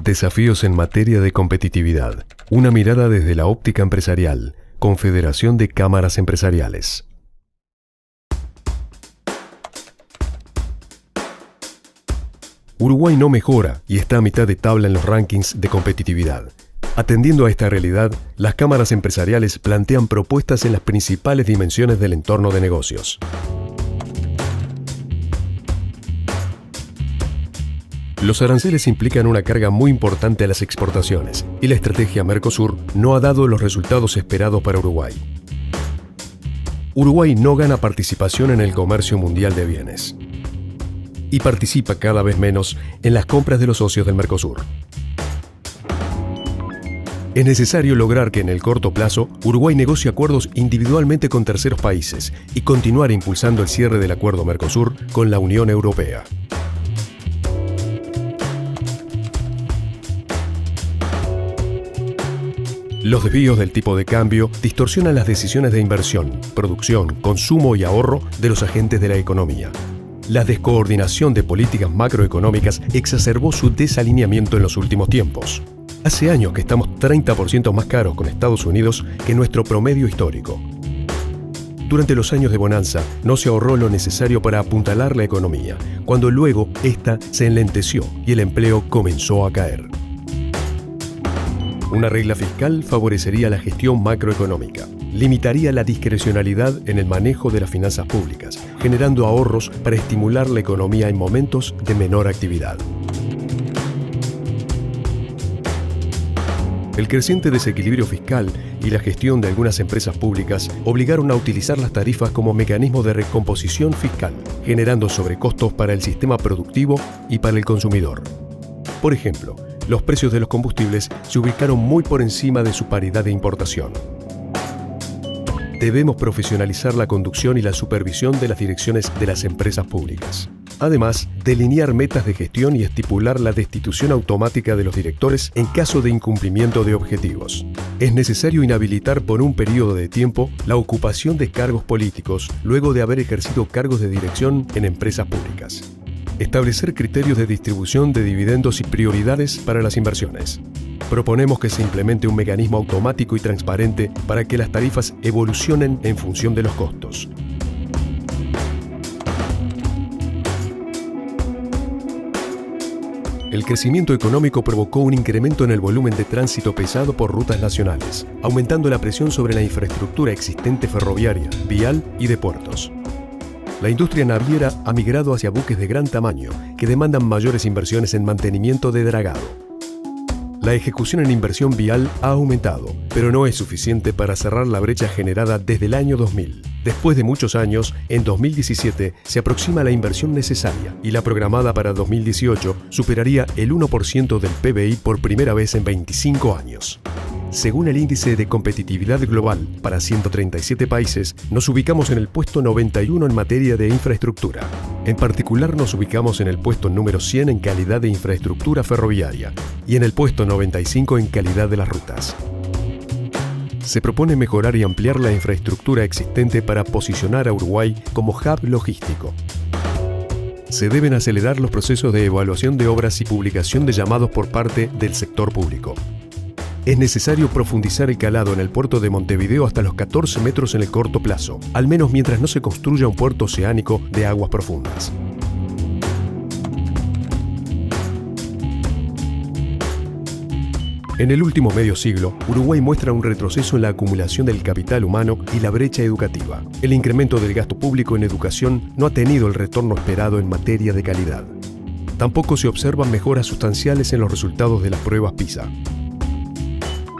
Desafíos en materia de competitividad. Una mirada desde la óptica empresarial. Confederación de Cámaras Empresariales. Uruguay no mejora y está a mitad de tabla en los rankings de competitividad. Atendiendo a esta realidad, las cámaras empresariales plantean propuestas en las principales dimensiones del entorno de negocios. Los aranceles implican una carga muy importante a las exportaciones y la estrategia Mercosur no ha dado los resultados esperados para Uruguay. Uruguay no gana participación en el comercio mundial de bienes y participa cada vez menos en las compras de los socios del Mercosur. Es necesario lograr que en el corto plazo Uruguay negocie acuerdos individualmente con terceros países y continuar impulsando el cierre del acuerdo Mercosur con la Unión Europea. Los desvíos del tipo de cambio distorsionan las decisiones de inversión, producción, consumo y ahorro de los agentes de la economía. La descoordinación de políticas macroeconómicas exacerbó su desalineamiento en los últimos tiempos. Hace años que estamos 30% más caros con Estados Unidos que nuestro promedio histórico. Durante los años de bonanza no se ahorró lo necesario para apuntalar la economía, cuando luego esta se enlenteció y el empleo comenzó a caer. Una regla fiscal favorecería la gestión macroeconómica, limitaría la discrecionalidad en el manejo de las finanzas públicas, generando ahorros para estimular la economía en momentos de menor actividad. El creciente desequilibrio fiscal y la gestión de algunas empresas públicas obligaron a utilizar las tarifas como mecanismo de recomposición fiscal, generando sobrecostos para el sistema productivo y para el consumidor. Por ejemplo, los precios de los combustibles se ubicaron muy por encima de su paridad de importación. Debemos profesionalizar la conducción y la supervisión de las direcciones de las empresas públicas. Además, delinear metas de gestión y estipular la destitución automática de los directores en caso de incumplimiento de objetivos. Es necesario inhabilitar por un periodo de tiempo la ocupación de cargos políticos luego de haber ejercido cargos de dirección en empresas públicas. Establecer criterios de distribución de dividendos y prioridades para las inversiones. Proponemos que se implemente un mecanismo automático y transparente para que las tarifas evolucionen en función de los costos. El crecimiento económico provocó un incremento en el volumen de tránsito pesado por rutas nacionales, aumentando la presión sobre la infraestructura existente ferroviaria, vial y de puertos. La industria naviera ha migrado hacia buques de gran tamaño que demandan mayores inversiones en mantenimiento de dragado. La ejecución en inversión vial ha aumentado, pero no es suficiente para cerrar la brecha generada desde el año 2000. Después de muchos años, en 2017 se aproxima la inversión necesaria y la programada para 2018 superaría el 1% del PBI por primera vez en 25 años. Según el Índice de Competitividad Global para 137 países, nos ubicamos en el puesto 91 en materia de infraestructura. En particular, nos ubicamos en el puesto número 100 en calidad de infraestructura ferroviaria y en el puesto 95 en calidad de las rutas. Se propone mejorar y ampliar la infraestructura existente para posicionar a Uruguay como hub logístico. Se deben acelerar los procesos de evaluación de obras y publicación de llamados por parte del sector público. Es necesario profundizar el calado en el puerto de Montevideo hasta los 14 metros en el corto plazo, al menos mientras no se construya un puerto oceánico de aguas profundas. En el último medio siglo, Uruguay muestra un retroceso en la acumulación del capital humano y la brecha educativa. El incremento del gasto público en educación no ha tenido el retorno esperado en materia de calidad. Tampoco se observan mejoras sustanciales en los resultados de las pruebas PISA.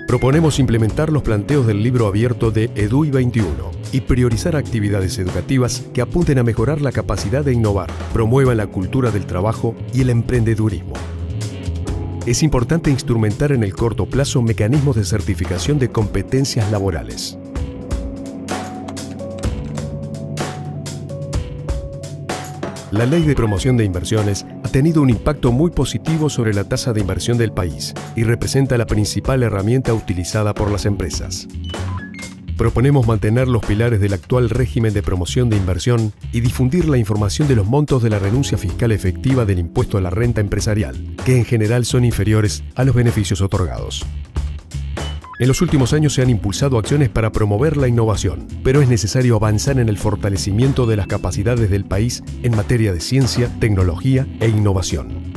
Proponemos implementar los planteos del libro abierto de EDUI 21 y priorizar actividades educativas que apunten a mejorar la capacidad de innovar, promuevan la cultura del trabajo y el emprendedurismo. Es importante instrumentar en el corto plazo mecanismos de certificación de competencias laborales. La Ley de Promoción de Inversiones ha tenido un impacto muy positivo sobre la tasa de inversión del país y representa la principal herramienta utilizada por las empresas. Proponemos mantener los pilares del actual régimen de promoción de inversión y difundir la información de los montos de la renuncia fiscal efectiva del impuesto a la renta empresarial, que en general son inferiores a los beneficios otorgados. En los últimos años se han impulsado acciones para promover la innovación, pero es necesario avanzar en el fortalecimiento de las capacidades del país en materia de ciencia, tecnología e innovación.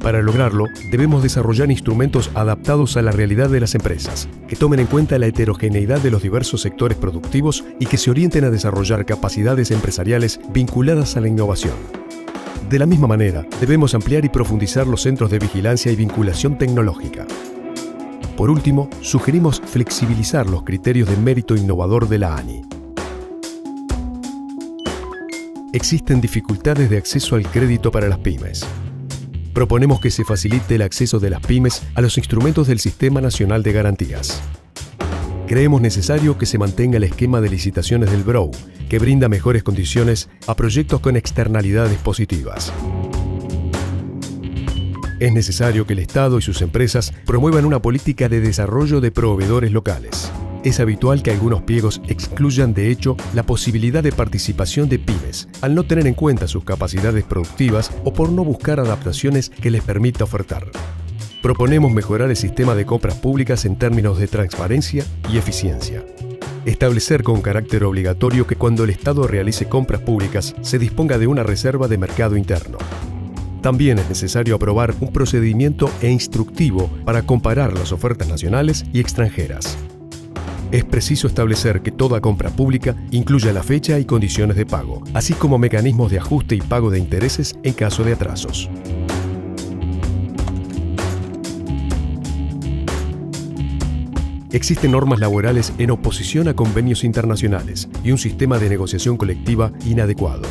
Para lograrlo, debemos desarrollar instrumentos adaptados a la realidad de las empresas, que tomen en cuenta la heterogeneidad de los diversos sectores productivos y que se orienten a desarrollar capacidades empresariales vinculadas a la innovación. De la misma manera, debemos ampliar y profundizar los centros de vigilancia y vinculación tecnológica. Por último, sugerimos flexibilizar los criterios de mérito innovador de la ANI. Existen dificultades de acceso al crédito para las pymes. Proponemos que se facilite el acceso de las pymes a los instrumentos del Sistema Nacional de Garantías. Creemos necesario que se mantenga el esquema de licitaciones del BROU, que brinda mejores condiciones a proyectos con externalidades positivas. Es necesario que el Estado y sus empresas promuevan una política de desarrollo de proveedores locales. Es habitual que algunos pliegos excluyan de hecho la posibilidad de participación de pymes, al no tener en cuenta sus capacidades productivas o por no buscar adaptaciones que les permita ofertar. Proponemos mejorar el sistema de compras públicas en términos de transparencia y eficiencia. Establecer con carácter obligatorio que cuando el Estado realice compras públicas se disponga de una reserva de mercado interno. También es necesario aprobar un procedimiento instructivo para comparar las ofertas nacionales y extranjeras. Es preciso establecer que toda compra pública incluya la fecha y condiciones de pago, así como mecanismos de ajuste y pago de intereses en caso de atrasos. Existen normas laborales en oposición a convenios internacionales y un sistema de negociación colectiva inadecuado.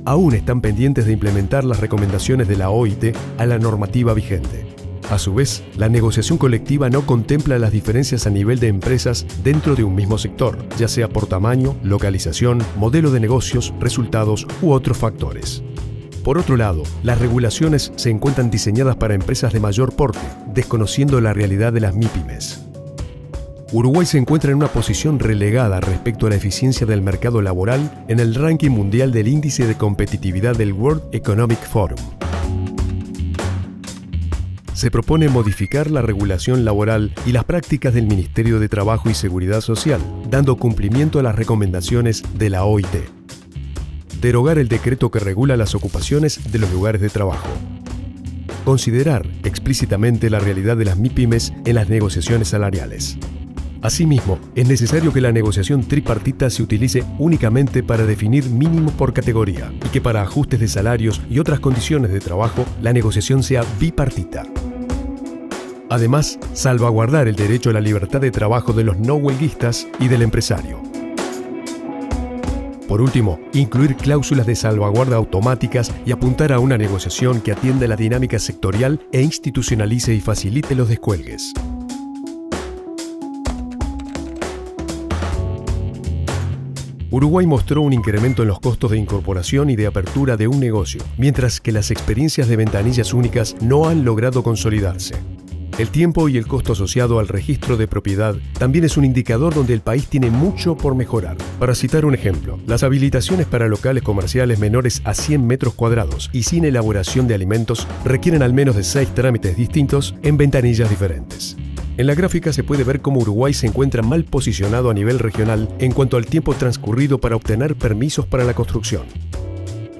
Aún están pendientes de implementar las recomendaciones de la OIT a la normativa vigente. A su vez, la negociación colectiva no contempla las diferencias a nivel de empresas dentro de un mismo sector, ya sea por tamaño, localización, modelo de negocios, resultados u otros factores. Por otro lado, las regulaciones se encuentran diseñadas para empresas de mayor porte, desconociendo la realidad de las MIPYMES. Uruguay se encuentra en una posición relegada respecto a la eficiencia del mercado laboral en el ranking mundial del índice de competitividad del World Economic Forum. Se propone modificar la regulación laboral y las prácticas del Ministerio de Trabajo y Seguridad Social, dando cumplimiento a las recomendaciones de la OIT. Derogar el decreto que regula las ocupaciones de los lugares de trabajo. Considerar explícitamente la realidad de las MIPYMES en las negociaciones salariales. Asimismo, es necesario que la negociación tripartita se utilice únicamente para definir mínimos por categoría y que para ajustes de salarios y otras condiciones de trabajo la negociación sea bipartita. Además, salvaguardar el derecho a la libertad de trabajo de los no huelguistas y del empresario. Por último, incluir cláusulas de salvaguarda automáticas y apuntar a una negociación que atienda la dinámica sectorial e institucionalice y facilite los descuelgues. Uruguay mostró un incremento en los costos de incorporación y de apertura de un negocio, mientras que las experiencias de ventanillas únicas no han logrado consolidarse. El tiempo y el costo asociado al registro de propiedad también es un indicador donde el país tiene mucho por mejorar. Para citar un ejemplo, las habilitaciones para locales comerciales menores a 100 metros cuadrados y sin elaboración de alimentos requieren al menos de 6 trámites distintos en ventanillas diferentes. En la gráfica se puede ver cómo Uruguay se encuentra mal posicionado a nivel regional en cuanto al tiempo transcurrido para obtener permisos para la construcción.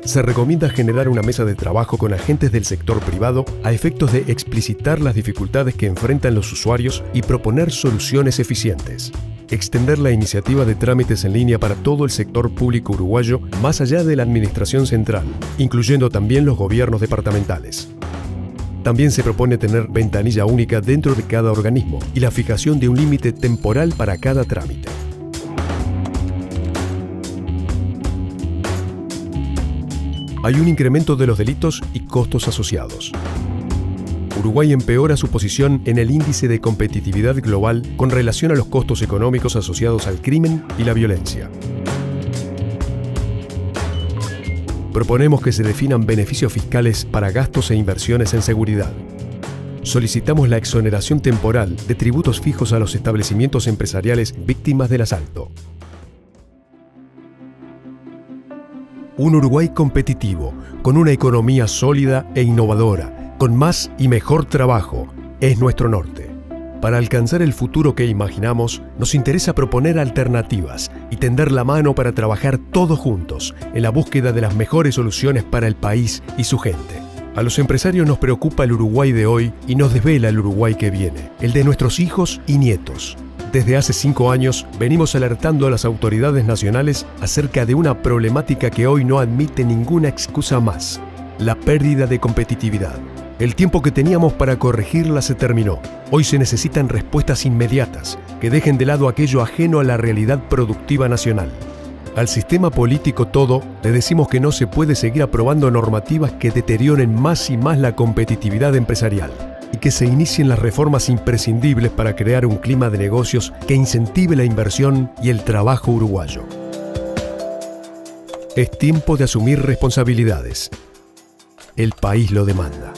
Se recomienda generar una mesa de trabajo con agentes del sector privado a efectos de explicitar las dificultades que enfrentan los usuarios y proponer soluciones eficientes. Extender la iniciativa de trámites en línea para todo el sector público uruguayo más allá de la administración central, incluyendo también los gobiernos departamentales. También se propone tener ventanilla única dentro de cada organismo y la fijación de un límite temporal para cada trámite. Hay un incremento de los delitos y costos asociados. Uruguay empeora su posición en el índice de competitividad global con relación a los costos económicos asociados al crimen y la violencia. Proponemos que se definan beneficios fiscales para gastos e inversiones en seguridad. solicitamos la exoneración temporal de tributos fijos a los establecimientos empresariales víctimas del asalto. Un Uruguay competitivo, con una economía sólida e innovadora, con más y mejor trabajo, es nuestro norte. Para alcanzar el futuro que imaginamos, nos interesa proponer alternativas y tender la mano para trabajar todos juntos en la búsqueda de las mejores soluciones para el país y su gente. A los empresarios nos preocupa el Uruguay de hoy y nos desvela el Uruguay que viene, el de nuestros hijos y nietos. Desde hace 5 años venimos alertando a las autoridades nacionales acerca de una problemática que hoy no admite ninguna excusa más: la pérdida de competitividad. El tiempo que teníamos para corregirla se terminó. Hoy se necesitan respuestas inmediatas que dejen de lado aquello ajeno a la realidad productiva nacional. Al sistema político todo le decimos que no se puede seguir aprobando normativas que deterioren más y más la competitividad empresarial y que se inicien las reformas imprescindibles para crear un clima de negocios que incentive la inversión y el trabajo uruguayo. Es tiempo de asumir responsabilidades. El país lo demanda.